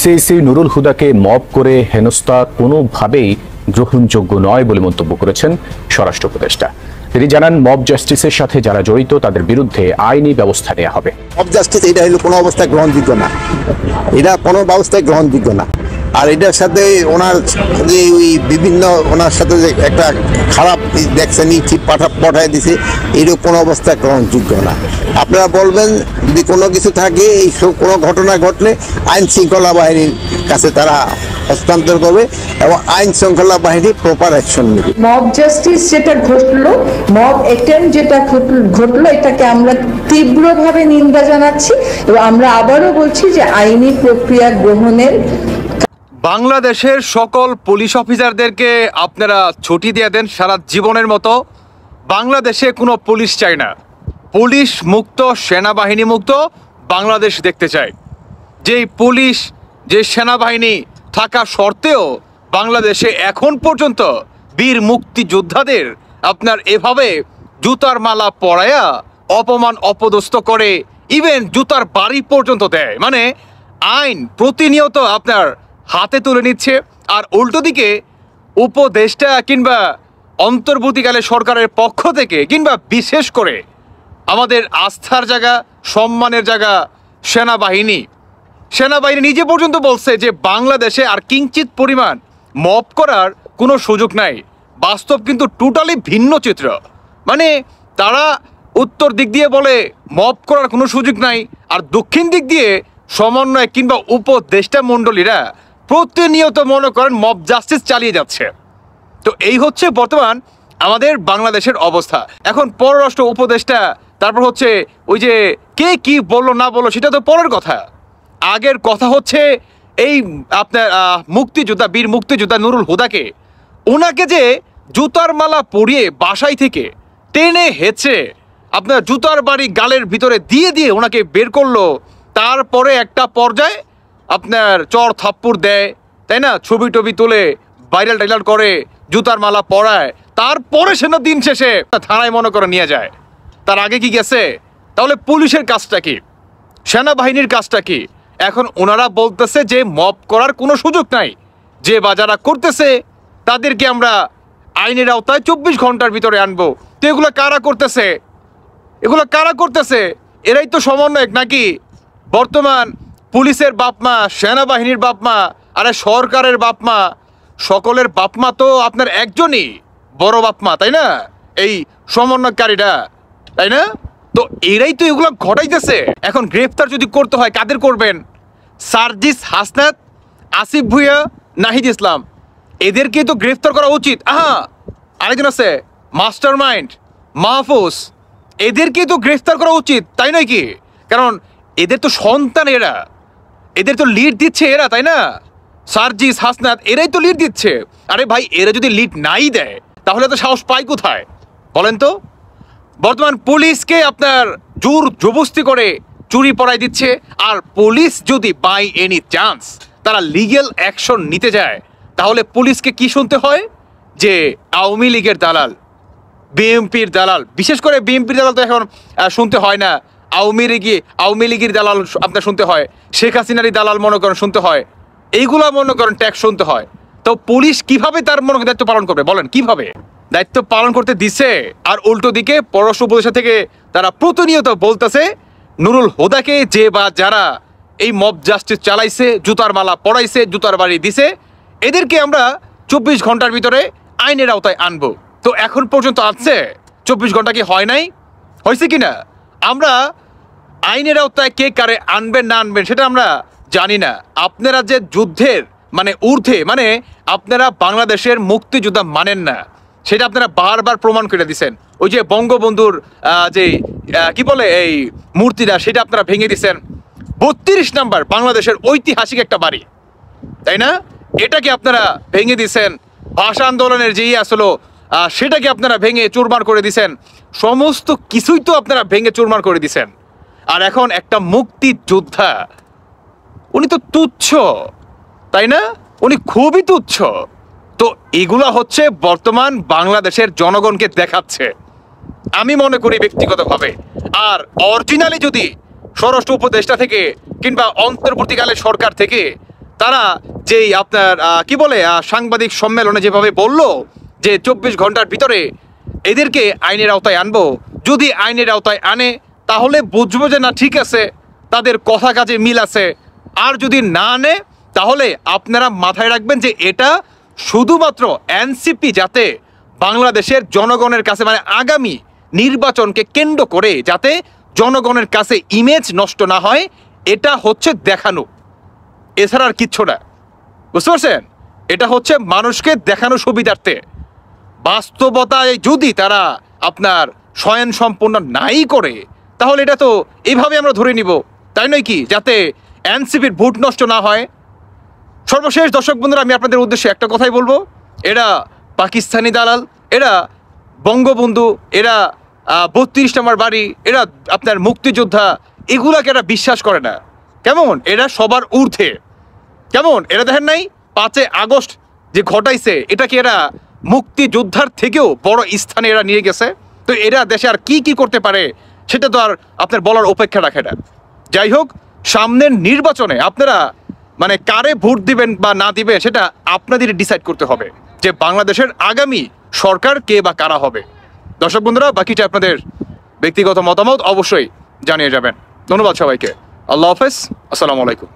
CEC Nurul হুদাকে mob করে হেনস্থা কোনোভাবেই গ্রহণযোগ্য নয় বলে মন্তব্য করেছেন স্বরাষ্ট্র উপদেষ্টা। তিনি জানান, মব জাস্টিসের সাথে যারা জড়িত তাদের বিরুদ্ধে আইনি ব্যবস্থা নেওয়া হবে। মব জাস্টিস এটা হলো কোনো অবস্থায় গ্রহণযোগ্য না, এটা কোনো ব্যবস্থায় গ্রহণযোগ্য না। আর এটার সাথে ওনার যে ওই বিভিন্ন ওনার সাথে যে একটা খারাপ দেখছেন চিপ পাঠায় দিছে, এরকম কোনো অবস্থায় গ্রহণযোগ্য না। আপনারা বলবেন যদি কোনো কিছু থাকে, এই কোনো ঘটনা ঘটলে আইন শৃঙ্খলা বাহিনীর কাছে তারা হস্তান্তর করবে এবং আইন শৃঙ্খলা বাহিনী প্রপার অ্যাকশন নেবে। মব জাস্টিস যেটা ঘটলো, মব অ্যাটেম্প যেটা ঘটলো, এটাকে আমরা তীব্রভাবে নিন্দা জানাচ্ছি এবং আমরা আবারও বলছি যে আইনি প্রক্রিয়া গ্রহণের। বাংলাদেশের সকল পুলিশ অফিসারদেরকে আপনারা ছুটি দিয়ে দেন সারা জীবনের মতো। বাংলাদেশে কোনো পুলিশ চাই না, পুলিশ মুক্ত, সেনাবাহিনী মুক্ত বাংলাদেশ দেখতে চাই। যেই পুলিশ, যে সেনাবাহিনী থাকা সত্ত্বেও বাংলাদেশে এখন পর্যন্ত বীর মুক্তিযোদ্ধাদের আপনার এভাবে জুতার মালা পরায়া অপমান অপদস্থ করে, ইভেন জুতার বাড়ি পর্যন্ত দেয়, মানে আইন প্রতিনিয়ত আপনার হাতে তুলে নিচ্ছে। আর উল্টো দিকে উপদেষ্টা কিংবা অন্তর্বর্তীকালে সরকারের পক্ষ থেকে কিংবা বিশেষ করে আমাদের আস্থার জায়গা, সম্মানের জায়গা সেনাবাহিনী নিজে পর্যন্ত বলছে যে বাংলাদেশে আর কিঞ্চিত পরিমাণ মব করার কোনো সুযোগ নাই। বাস্তব কিন্তু টোটালি ভিন্ন চিত্র। মানে তারা উত্তর দিক দিয়ে বলে মব করার কোনো সুযোগ নাই, আর দক্ষিণ দিক দিয়ে সমন্বয় কিংবা উপদেষ্টা মণ্ডলীরা প্রতিনিয়ত মনে করেন মব জাস্টিস চালিয়ে যাচ্ছে। তো এই হচ্ছে বর্তমান আমাদের বাংলাদেশের অবস্থা। এখন পররাষ্ট্র উপদেষ্টা, তারপর হচ্ছে ওই যে কে কি বললো না বললো সেটা তো পরের কথা। আগের কথা হচ্ছে এই আপনার মুক্তিযোদ্ধা, বীর মুক্তিযোদ্ধা নুরুল হুদাকে, ওনাকে যে জুতার মালা পরিয়ে বাসায় থেকে টেনে হেঁচে আপনার জুতার বাড়ি গালের ভিতরে দিয়ে দিয়ে ওনাকে বের করলো। তারপরে একটা পর্যায়ে আপনার চর থাপ্পড় দেয়, তাই না, ছবি টবি তুলে ভাইরাল টাইরাল করে, জুতার মালা পরায়, তারপরে সেনা দিন শেষে থানায় মনে করে নিয়ে যায়। তার আগে কি গেছে? তাহলে পুলিশের কাজটা কি, সেনাবাহিনীর কাজটা কি? এখন ওনারা বলতেছে যে মব করার কোনো সুযোগ নাই, যে বা যারা করতেছে তাদেরকে আমরা আইনের আওতায় 24 ঘন্টার ভিতরে আনবো। তো এগুলো কারা করতেছে? এগুলো কারা করতেছে? এরাই তো সমন্বয়ক নাকি? বর্তমান পুলিশের বাপমা, সেনাবাহিনীর বাপমা, আরে সরকারের বাপমা, সকলের বাপমা তো আপনার একজনই, বড় বাপমা, তাই না? এই সমন্বয়কারীরা, তাই না? তো এরাই তো এগুলো ঘটাইতেছে। এখন গ্রেফতার যদি করতে হয় কাদের করবেন? সার্জিস হাসনাত, আসিফ ভুঁইয়া, নাহিদ ইসলাম, এদেরকে তো গ্রেফতার করা উচিত। আরেকজন আছে মাস্টার মাইন্ড মাহফুজ, এদেরকে তো গ্রেফতার করা উচিত, তাই নয় কি? কারণ এদের তো সন্তান, এরা, এদের তো লিড দিচ্ছে এরা, তাই না? সার্জিস হাসনাত এরাই তো লিড দিচ্ছে। আরে ভাই, এরা যদি লিড নাই দেয় তাহলে তো সাহস পায় কোথায় বলেন তো? বর্তমান পুলিশকে আপনার জোর জবস্তি করে চুরি পড়াই দিচ্ছে। আর পুলিশ যদি বাই এনি চান্স তারা লিগ্যাল অ্যাকশন নিতে যায়, তাহলে পুলিশকে কি শুনতে হয়? যে আওয়ামী লীগের দালাল, বিএনপির দালাল, বিশেষ করে বিএনপির দালাল তো এখন শুনতে হয় না, আওয়ামী লীগের দালাল আপনার শুনতে হয়, শেখ হাসিনারই দালাল মনে করেন শুনতে হয়, এইগুলা মনে করেন ট্যাক্স শুনতে হয়। তো পুলিশ কিভাবে তার মনে করেন দায়িত্ব পালন করবে বলেন? কিভাবে দায়িত্ব পালন করতে দিচ্ছে? আর উল্টো দিকে পররাষ্ট্র উপদেষ্টা থেকে তারা প্রতিনিয়ত বলতেছে নুরুল হুদাকে যে বা যারা এই মব জাস্টিস চালাইছে, জুতার মালা পড়াইছে, জুতার বাড়ি দিছে, এদেরকে আমরা 24 ঘন্টার ভিতরে আইনের আওতায় আনবো। তো এখন পর্যন্ত আছে 24 ঘন্টা কি হয় নাই? হয়েছে কিনা? আমরা আইনের আওতায় কে কারে আনবেন না আনবেন সেটা আমরা জানি না। আপনারা যে যুদ্ধের মানে ঊর্ধ্বে, মানে আপনারা বাংলাদেশের মুক্তিযোদ্ধা মানেন না, সেটা আপনারা বারবার প্রমাণ করে দিচ্ছেন। ওই যে বঙ্গবন্ধুর যে কি বলে এই মূর্তিটা, সেটা আপনারা ভেঙে দিচ্ছেন। 32 নম্বর বাংলাদেশের ঐতিহাসিক একটা বাড়ি, তাই না? এটাকে আপনারা ভেঙে দিচ্ছেন। ভাষা আন্দোলনের যেই আসলো সেটাকে আপনারা ভেঙে চুরমার করে দিচ্ছেন। সমস্ত কিছুই তো আপনারা ভেঙে চুরমার করে দিচ্ছেন। আর এখন একটা মুক্তিযোদ্ধা, উনি তো তুচ্ছ, তাই না? উনি খুবই তুচ্ছ। তো এগুলা হচ্ছে বর্তমান বাংলাদেশের জনগণকে দেখাচ্ছে, আমি মনে করি ব্যক্তিগতভাবে। আর অরিজিনালি যদি স্বরাষ্ট্র উপদেষ্টা থেকে কিংবা অন্তর্বর্তীকালে সরকার থেকে তারা যেই আপনার কি বলে সাংবাদিক সম্মেলনে যেভাবে বললো যে 24 ঘন্টার ভিতরে এদেরকে আইনের আওতায় আনবো, যদি আইনের আওতায় আনে তাহলে বুঝবো যে না ঠিক আছে, তাদের কথা কাজে মিল আছে। আর যদি না আনে তাহলে আপনারা মাথায় রাখবেন যে এটা শুধুমাত্র এনসিপি যাতে বাংলাদেশের জনগণের কাছে মানে আগামী নির্বাচনকে কেন্দ্র করে যাতে জনগণের কাছে ইমেজ নষ্ট না হয়, এটা হচ্ছে দেখানো, এছাড়া আর কিচ্ছু না। বুঝতে পারছেন? এটা হচ্ছে মানুষকে দেখানো সুবিধার্থে। বাস্তবতায় যদি তারা আপনার স্বয়ং সম্পূর্ণ নাই করে তাহলে এটা তো এইভাবে আমরা ধরে নিব, তাই নয় কি, যাতে এনসিপির ভোট নষ্ট না হয়। সর্বশেষ দর্শক বন্ধুরা, আমি আপনাদের উদ্দেশ্যে একটা কথাই বলবো, এরা পাকিস্তানি দালাল, এরা বঙ্গবন্ধু, এরা 32 নম্বর বাড়ি, এরা আপনার মুক্তিযোদ্ধা, এগুলাকে এরা বিশ্বাস করে না। কেমন এরা সবার ঊর্ধ্বে, কেমন এরা দেখেন নাই 5 আগস্ট যে ঘটাইছে, এটাকে এরা মুক্তিযোদ্ধার থেকেও বড় স্থানে এরা নিয়ে গেছে। তো এরা দেশে আর কি কি করতে পারে সেটা তো আর আপনার বলার অপেক্ষা রাখে না। যাই হোক, সামনের নির্বাচনে আপনারা মানে কারে ভোট দিবেন বা না দিবেন সেটা আপনাদের ডিসাইড করতে হবে যে বাংলাদেশের আগামী সরকার কে বা কারা হবে। দর্শক বন্ধুরা, বাকিটা আপনাদের ব্যক্তিগত মতামত অবশ্যই জানিয়ে যাবেন। ধন্যবাদ সবাইকে। আল্লাহ হাফেজ, আসসালামু আলাইকুম।